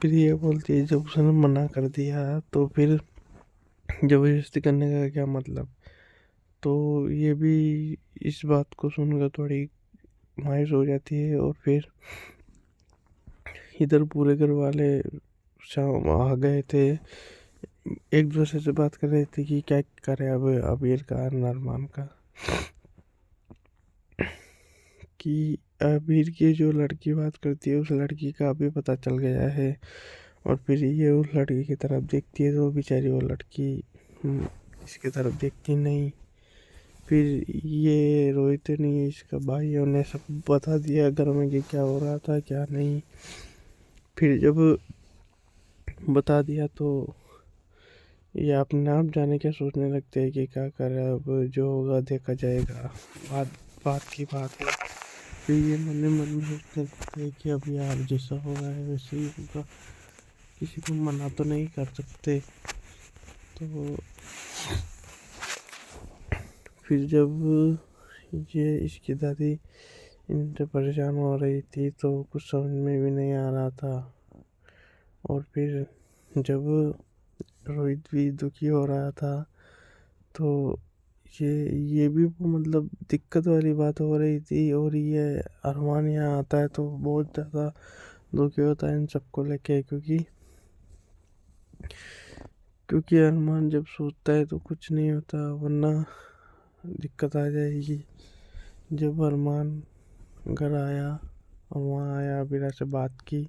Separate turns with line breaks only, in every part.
फिर ये बोलती है जब उसने मना कर दिया तो फिर जबरदस्ती करने का क्या मतलब। तो ये भी इस बात को सुनकर थोड़ी मायूस हो जाती है। और फिर इधर पूरे घर वाले शाम आ गए थे, एक दूसरे से बात कर रहे थे कि क्या करे अब अबीर का और अरमान का। कि अबीर की जो लड़की बात करती है उस लड़की का अभी पता चल गया है। और फिर ये उस लड़की की तरफ देखती है तो बेचारी वो लड़की इसकी तरफ देखती नहीं। फिर ये रोहित नहीं, इसका भाइयों ने सब बता दिया घर में कि क्या हो रहा था क्या नहीं। फिर जब बता दिया तो ये अपने आप जाने क्या सोचने लगते हैं कि क्या कर रहा है, अब जो होगा देखा जाएगा, बात बात की बात है। फिर ये मन ही मन में सोचने लगते हैं कि अब यार जैसा हो रहा है वैसे ही होगा, किसी को मना तो नहीं कर सकते। तो फिर जब ये इसकी दादी इनसे परेशान हो रही थी तो कुछ समझ में भी नहीं आ रहा था। और फिर जब रोहित भी दुखी हो रहा था तो ये भी मतलब दिक्कत वाली बात हो रही थी। और ये अरमान यहाँ आता है तो बहुत ज़्यादा दुखी होता है इन सबको लेके, क्योंकि अरमान जब सोचता है तो कुछ नहीं होता, वरना दिक्कत आ जाएगी। जब अरमान घर आया और वहाँ आया, अबीरा से बात की,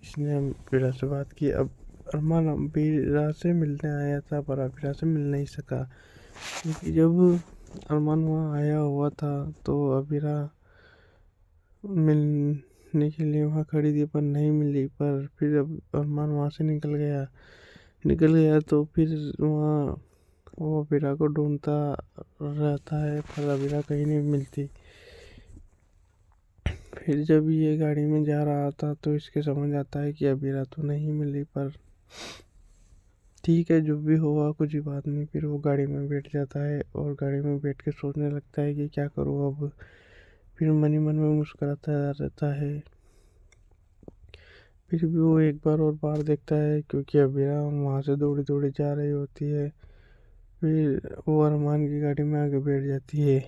इसने अबीरा से बात की। अब अरमान अबीरा से मिलने आया था पर अबीरा से मिल नहीं सका, क्योंकि जब अरमान वहाँ आया हुआ था तो अबीरा मिलने के लिए वहाँ खड़ी थी पर नहीं मिली। पर फिर अब अरमान वहाँ से निकल गया तो फिर वहाँ वो अबीरा को ढूंढता रहता है पर अबीरा कहीं नहीं मिलती। फिर जब ये गाड़ी में जा रहा था तो इसके समझ आता है कि अबीरा तो नहीं मिली, पर ठीक है जो भी हुआ कुछ ही बात नहीं। फिर वो गाड़ी में बैठ जाता है और गाड़ी में बैठ के सोचने लगता है कि क्या करूँ अब। फिर मन ही मन में मुस्कुराता रहता है। फिर भी वो एक बार और बाहर देखता है क्योंकि अबीरा वहाँ से दौड़ी दौड़ी जा रही होती है। फिर वो अरमान की गाड़ी में आके बैठ जाती है।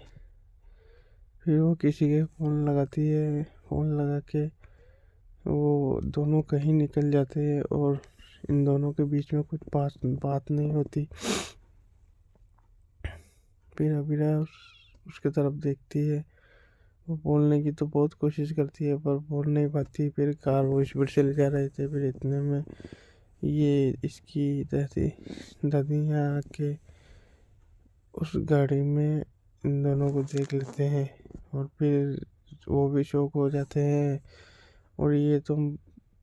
फिर वो किसी के फ़ोन लगाती है, फ़ोन लगा के वो दोनों कहीं निकल जाते हैं और इन दोनों के बीच में कुछ बात नहीं होती। फिर अबीरा उसके तरफ देखती है, वो बोलने की तो बहुत कोशिश करती है पर बोल नहीं पाती। फिर कार वो स्पीड से ले जा रहे थे, फिर इतने में ये इसकी दादी दादी यहाँ आके उस गाड़ी में इन दोनों को देख लेते हैं और फिर वो भी शौक हो जाते हैं। और ये तो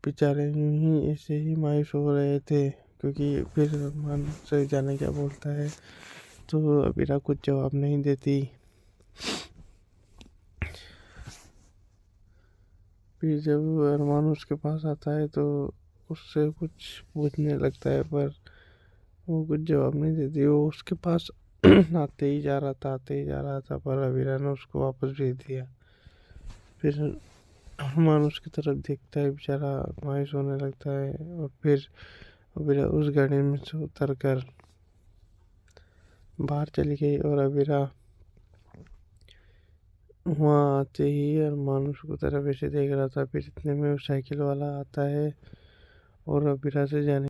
बेचारे यूं ही ऐसे ही मायूस हो रहे थे, क्योंकि फिर मन से जाने क्या बोलता है तो अबीरा कुछ जवाब नहीं देती। फिर जब अरमान उसके पास आता है तो उससे कुछ पूछने लगता है पर वो कुछ जवाब नहीं देती। वो उसके पास आते ही जा रहा था पर अबीरा ने उसको वापस भेज दिया। फिर अरमान उसकी तरफ देखता है, बेचारा मायूस होने लगता है। और फिर अबीरा उस गाड़ी में से उतर कर बाहर चली गई और अबीरा वहाँ आते ही अरमान उसको तरफ ऐसे देख रहा था। फिर इतने में वो साइकिल वाला आता है और अबीरा से जाने